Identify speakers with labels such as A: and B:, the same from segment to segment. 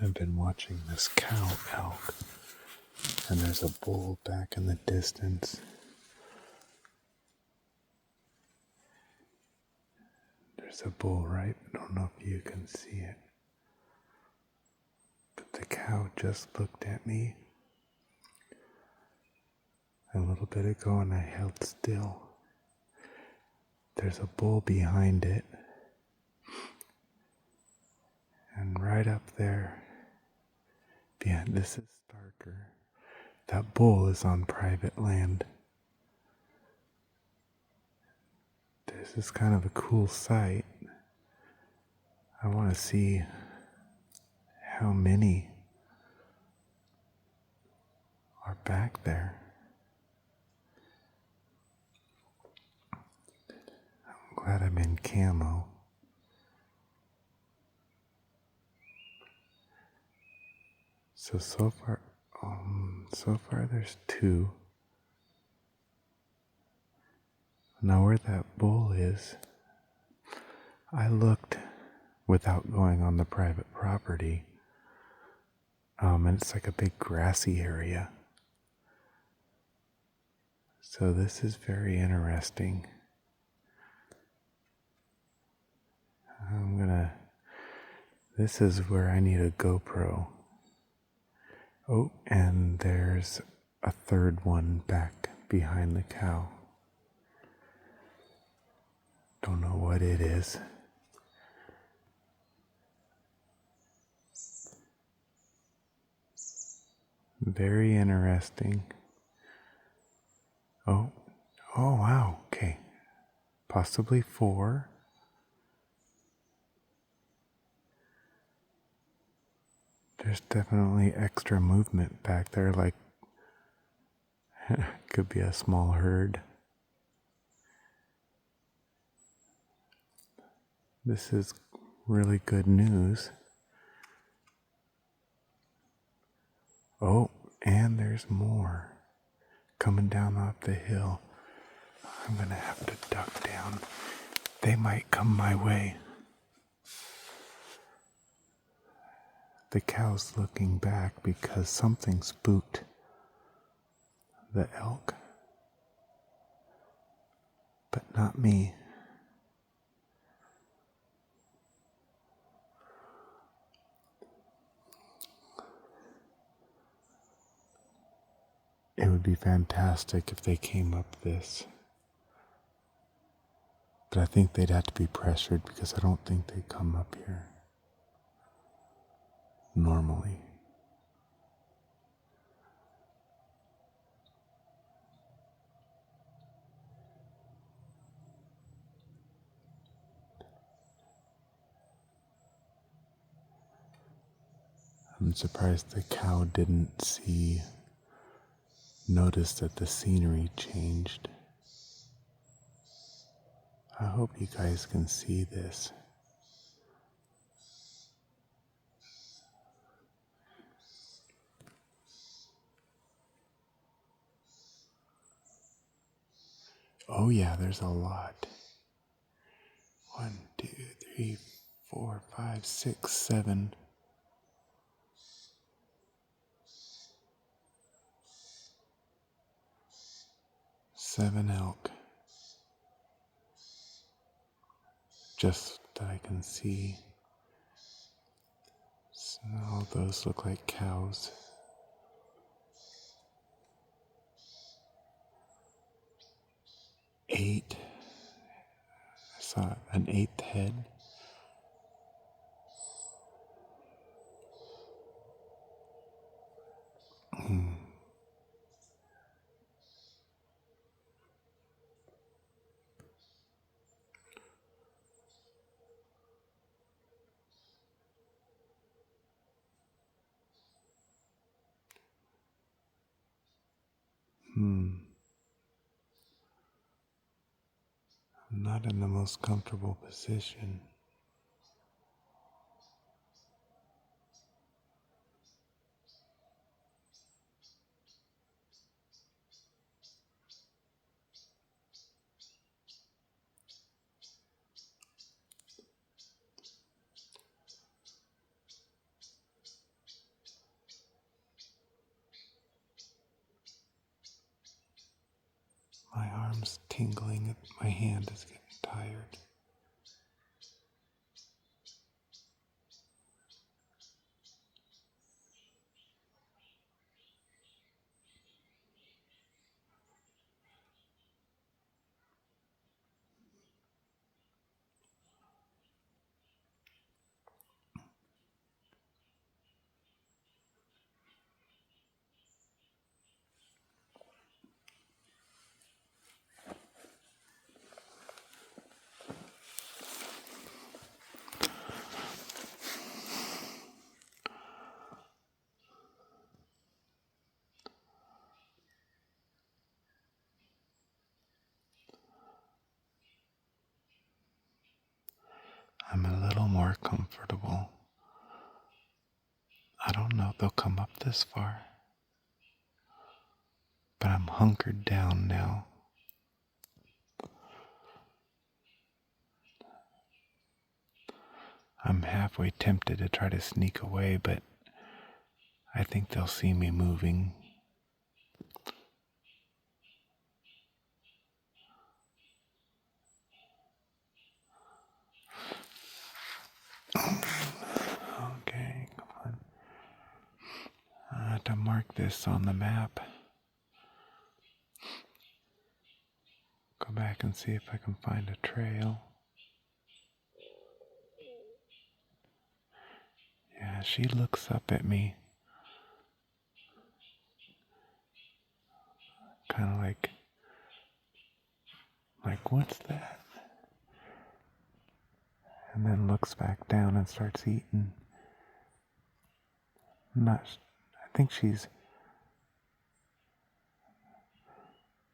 A: I've been watching this cow elk, and there's a bull back in the distance. There's a bull right, I don't know if you can see it. But the cow just looked at me a little bit ago and I held still. There's a bull behind it. And right up there, behind, this is darker. That bull is on private land. This is kind of a cool sight. I want to see how many are back there. I'm glad I'm in camo. So far there's 2. Now where that bull is, I looked without going on the private property, and it's like a big grassy area. So this is very interesting. This is where I need a GoPro. Oh, and there's a third one back behind the cow. Don't know what it is. Very interesting. Oh wow, okay. Possibly 4. There's definitely extra movement back there, like could be a small herd. This is really good news. Oh, and there's more coming down off the hill. I'm gonna have to duck down. They might come my way. The cow's looking back because something spooked the elk, but not me. It would be fantastic if they came up this. But I think they'd have to be pressured because I don't think they come up here normally. I'm surprised the cow didn't notice that the scenery changed. I hope you guys can see this. Oh yeah, there's a lot. 1, 2, 3, 4, 5, 6, 7. 7 elk. Just that I can see. So all those look like cows. 8. I saw an 8th head. I'm not in the most comfortable position. arm's tingling. My hand is getting tired. I'm a little more comfortable. I don't know if they'll come up this far, but I'm hunkered down now. I'm halfway tempted to try to sneak away, but I think they'll see me moving. Okay, come on. I have to mark this on the map. Go back and see if I can find a trail. Yeah, she looks up at me. Kind of like, what's that? And then looks back down and starts eating. I think she's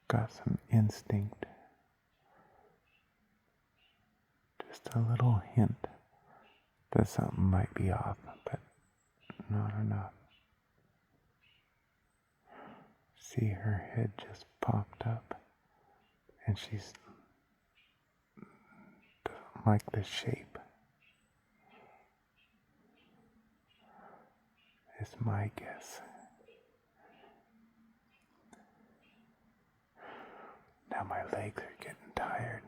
A: got some instinct. Just a little hint that something might be off, but not enough. See, her head just popped up, and she's doesn't like the shape. Is my guess. Now my legs are getting tired.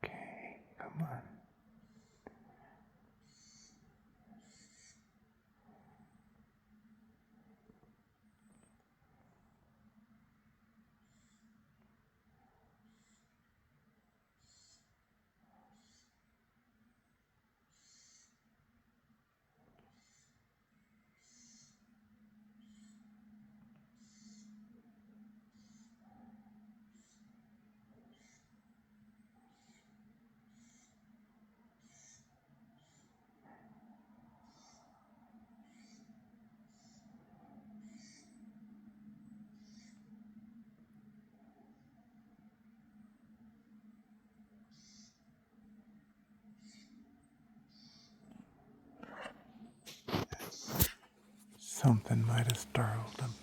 A: Okay, come on. Something might have startled them.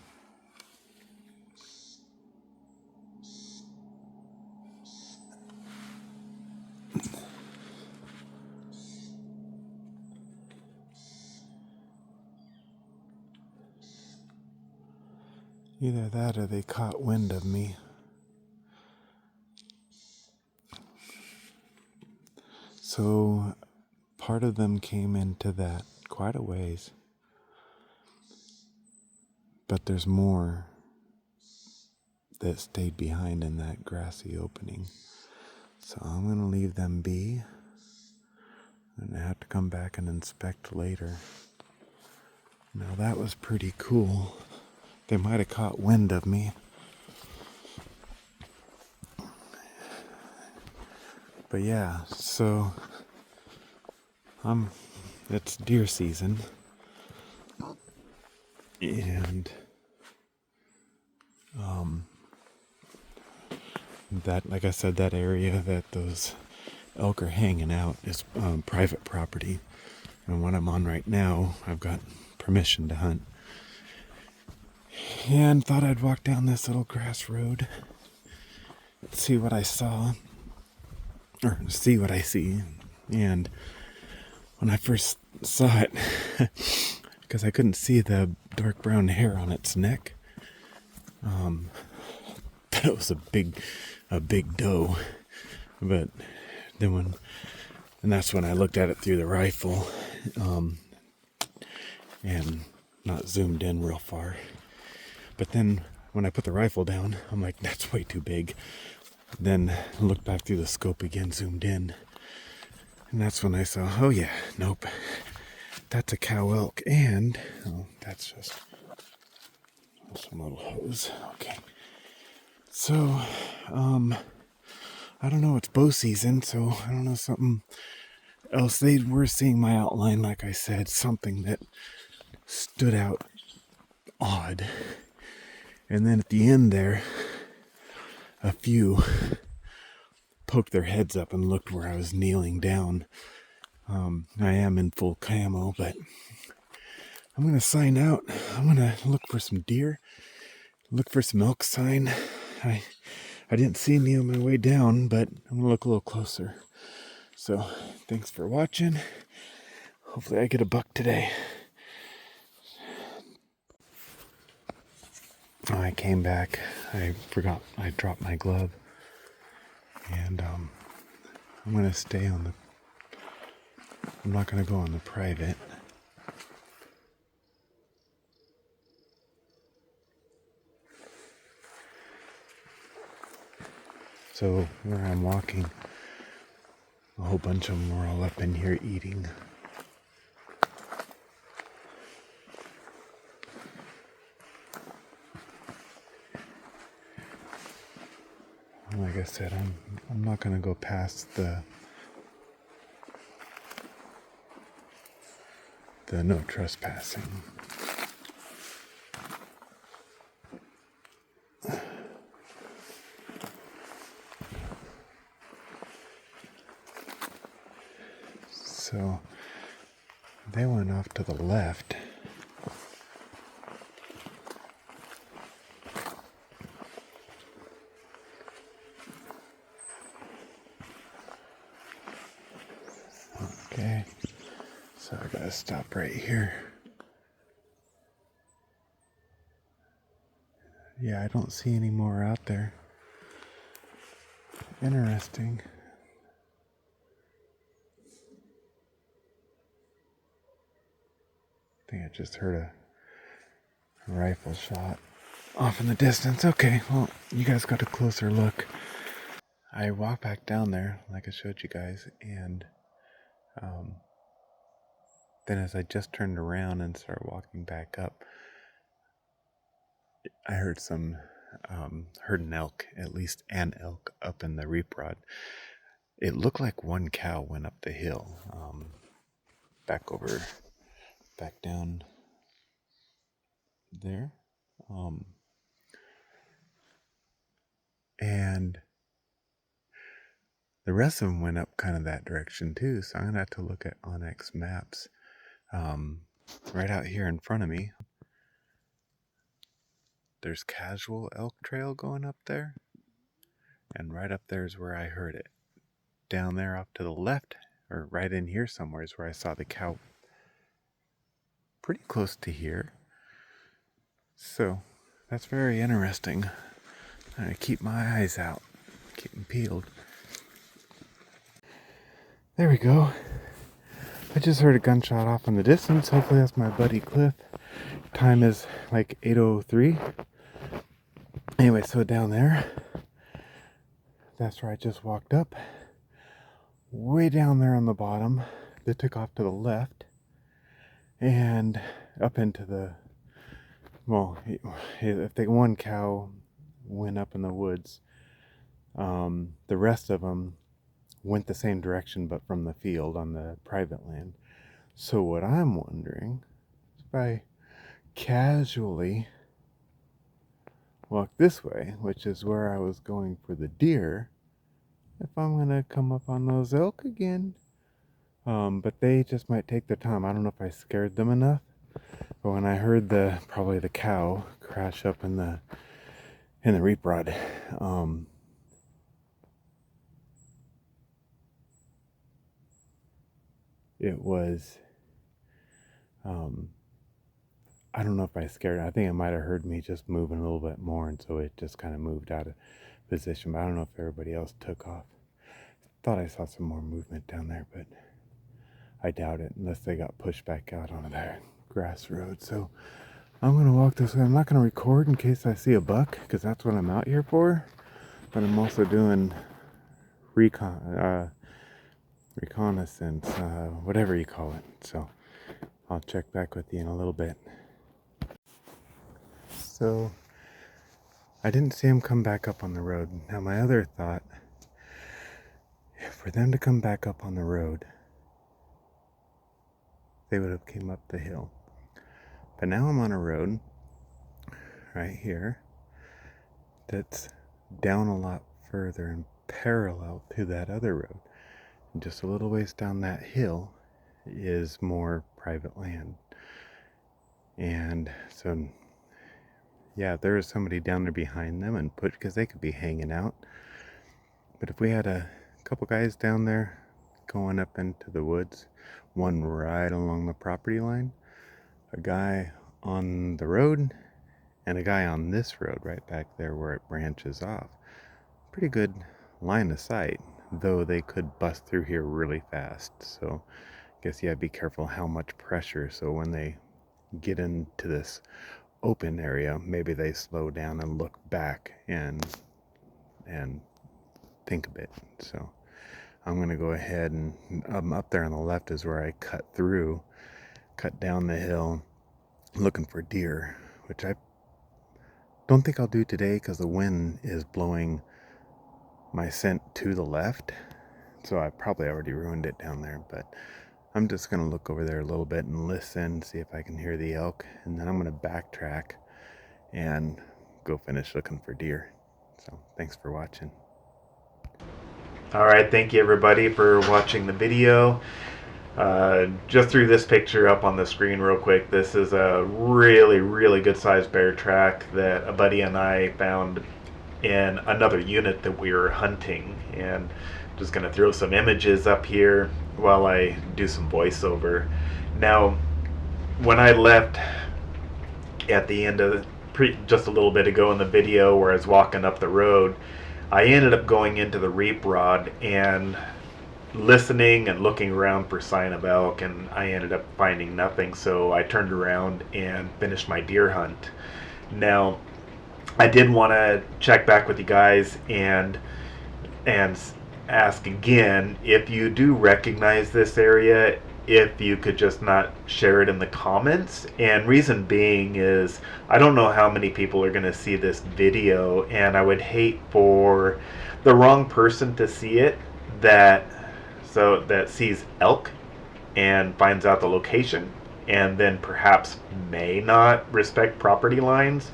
A: Either that or they caught wind of me. So part of them came into that quite a ways. But there's more that stayed behind in that grassy opening. So I'm going to leave them be. I'm going to have have to come back and inspect later. Now that was pretty cool. They might have caught wind of me. But yeah, so it's deer season. And that, like I said, that area that those elk are hanging out is private property. And what I'm on right now, I've got permission to hunt. And thought I'd walk down this little grass road, see what I saw, or see what I see. And when I first saw it, because I couldn't see the dark brown hair on its neck, that was a big doe. But then and that's when I looked at it through the rifle, and not zoomed in real far. But then when I put the rifle down, I'm like, that's way too big. Then I looked back through the scope again, zoomed in. And that's when I saw, oh yeah, nope. That's a cow elk. And, that's just some little hose. Okay. So, I don't know, it's bow season, so I don't know, something else. They were seeing my outline, like I said, something that stood out odd. And then at the end there, a few poked their heads up and looked where I was kneeling down. I am in full camo, but I'm going to sign out. I'm going to look for some deer, look for some elk sign. I didn't see any on my way down, but I'm going to look a little closer. So, thanks for watching. Hopefully I get a buck today. I came back. I forgot I dropped my glove. And I'm going to stay on I'm not going to go on the private. So where I'm walking, a whole bunch of them were all up in here eating. Like I said, I'm not going to go past the no trespassing. So they went off to the left. Okay, so I gotta stop right here. Yeah, I don't see any more out there. Interesting. I think I just heard a rifle shot off in the distance. Okay, well, you guys got a closer look. I walked back down there, like I showed you guys, and then as I just turned around and started walking back up, I heard heard an elk, at least an elk, up in the reap rod. It looked like one cow went up the hill, back down there. And the rest of them went up kind of that direction too, so I'm going to have to look at Onyx maps. Right out here in front of me, there's casual elk trail going up there, and right up there is where I heard it. Down there off to the left, or right in here somewhere, is where I saw the cow pretty close to here. So that's very interesting. I keep my eyes out, keep them peeled. There we go. I just heard a gunshot off in the distance. Hopefully that's my buddy Cliff. Time is like 8:03. Anyway, so down there, that's where I just walked up. Way down there on the bottom, they took off to the left and up into the, well, if they one cow went up in the woods, the rest of them went the same direction but from the field on the private land. So what I'm wondering is if I casually walk this way, which is where I was going for the deer, if I'm gonna come up on those elk again. But they just might take their time. I don't know if I scared them enough, but when I heard probably the cow crash up in the reap rod, it was, I don't know if I scared it. I think it might have heard me just moving a little bit more, and so it just kind of moved out of position. But I don't know if everybody else took off. Thought I saw some more movement down there, but I doubt it unless they got pushed back out onto that grass road. So I'm gonna walk this way. I'm not gonna record in case I see a buck, because that's what I'm out here for. But I'm also doing reconnaissance, whatever you call it. So I'll check back with you in a little bit. So I didn't see him come back up on the road. Now my other thought, for them to come back up on the road, they would have came up the hill. But now I'm on a road right here that's down a lot further and parallel to that other road. And just a little ways down that hill is more private land. And so, yeah, there is somebody down there behind them, and because they could be hanging out. But if we had a couple guys down there going up into the woods, one right along the property line, a guy on the road, and a guy on this road right back there where it branches off. Pretty good line of sight, though they could bust through here really fast. So I guess you have to be careful how much pressure, so when they get into this open area, maybe they slow down and look back and think a bit. So I'm gonna go ahead and up there on the left is where I cut down the hill looking for deer, which I don't think I'll do today because the wind is blowing my scent to the left, so I probably already ruined it down there. But I'm just gonna look over there a little bit and listen, see if I can hear the elk, and then I'm gonna backtrack and go finish looking for deer. So thanks for watching. Alright, thank you everybody for watching the video. Just threw this picture up on the screen real quick. This is a really good sized bear track that a buddy and I found in another unit that we were hunting, and just gonna throw some images up here while I do some voiceover. Now, when I left at the end of just a little bit ago in the video where I was walking up the road, I ended up going into the reap rod and listening and looking around for sign of elk, and I ended up finding nothing. So I turned around and finished my deer hunt. Now, I did want to check back with you guys and ask again, if you do recognize this area, if you could just not share it in the comments. And reason being is I don't know how many people are going to see this video, and I would hate for the wrong person to see it that sees elk and finds out the location and then perhaps may not respect property lines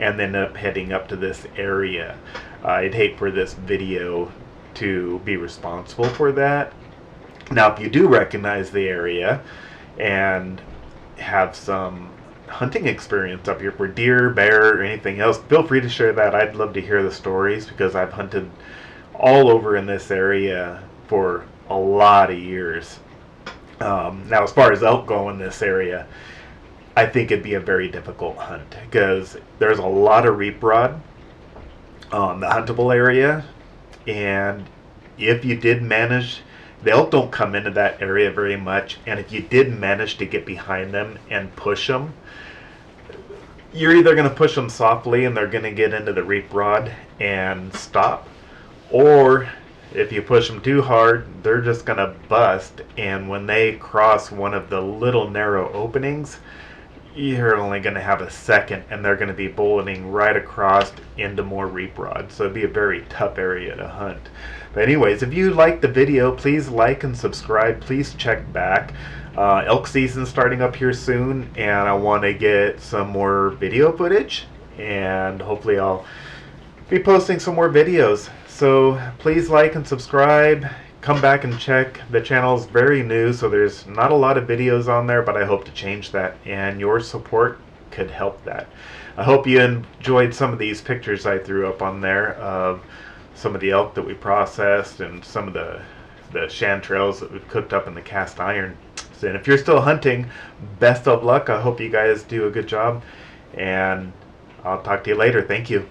A: and then end up heading up to this area. I'd hate for this video to be responsible for that. Now, if you do recognize the area and have some hunting experience up here for deer, bear, or anything else, feel free to share that. I'd love to hear the stories because I've hunted all over in this area for a lot of years. Now, as far as elk go in this area, I think it'd be a very difficult hunt because there's a lot of reap rod on the huntable area, and if you did manage, the elk don't come into that area very much, and if you did manage to get behind them and push them, you're either going to push them softly and they're going to get into the reap rod and stop, or
B: if you push them too hard, they're just going to bust. And when they cross one of the little narrow openings, you're only going to have a second, and they're going to be bulleting right across into more reap rods. So it'd be a very tough area to hunt. But anyways, if you liked the video, please like and subscribe. Please check back. Elk season's starting up here soon, and I want to get some more video footage, and hopefully I'll be posting some more videos. So please like and subscribe. Come back and check. The channel is very new, so there's not a lot of videos on there, but I hope to change that, and your support could help that. I hope you enjoyed some of these pictures I threw up on there of some of the elk that we processed and some of the chanterelles that we've cooked up in the cast iron. And if you're still hunting, best of luck. I hope you guys do a good job, and I'll talk to you later. Thank you.